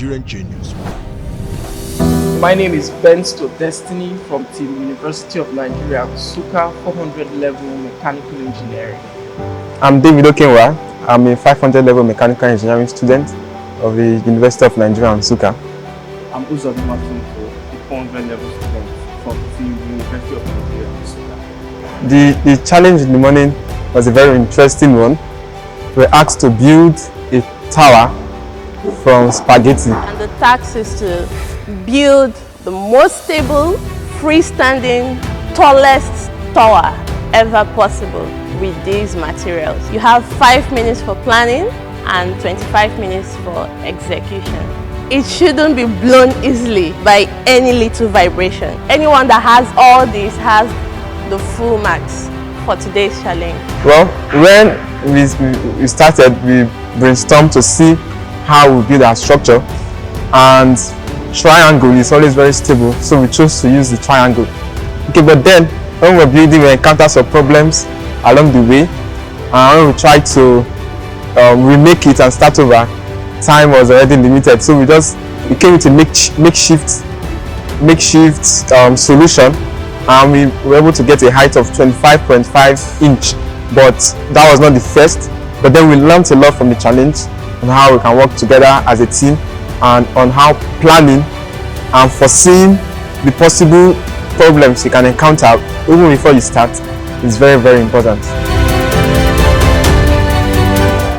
Nigerian Genius. My name is Bensto Destiny from Team University of Nigeria Nsukka 400 level mechanical engineering. I'm David Okenwa. I'm a 500 level mechanical engineering student of the University of Nigeria Nsukka. I'm Uzod Matunto, a 400 level student from Team University of Nigeria Nsukka. The challenge in the morning was a very interesting one. We were asked to build a tower from spaghetti. And the task is to build the most stable, freestanding, tallest tower ever possible with these materials. You have 5 minutes for planning and 25 minutes for execution. It shouldn't be blown easily by any little vibration. Anyone that has all this has the full marks for today's challenge. Well, when we started, we brainstormed to see how we build our structure, and triangle is always very stable, so we chose to use the triangle. Okay, but then when we were building, we encountered some problems along the way, and when we tried to remake it and start over, time was already limited, so we came with a makeshift solution, and we were able to get a height of 25.5 inch. But that was not the first, but then we learned a lot from the challenge on how we can work together as a team, and on how planning and foreseeing the possible problems you can encounter even before you start is very, very important.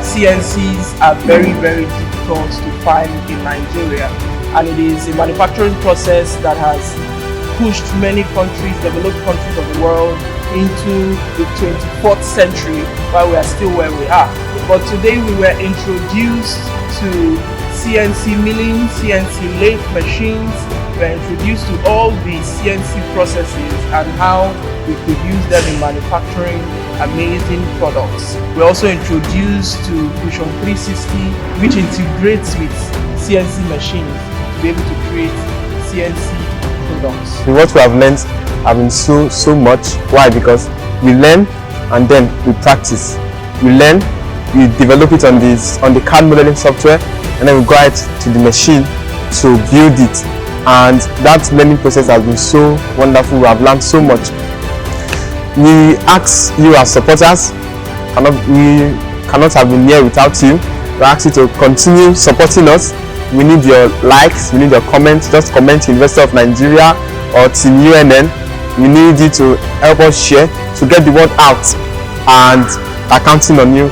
CNCs are very, very difficult to find in Nigeria, and it is a manufacturing process that has pushed many countries, developed countries of the world, into the 24th century, while we are still where we are. But today we were introduced to CNC milling, CNC lathe machines. We were introduced to all the CNC processes and how we could use them in manufacturing amazing products. We're also introduced to Fusion 360, which integrates with CNC machines to be able to create CNC products. What we have learned have been so much. Why? Because we learn and then we practice. We learn, we develop it on the CAD modeling software, and then we go out to the machine to build it. And that learning process has been so wonderful. We have learned so much. We ask you as supporters, we cannot have been here without you. We ask you to continue supporting us. We need your likes, we need your comments. Just comment University of Nigeria or Team UNN. We need you to help us share to get the word out, and are counting on you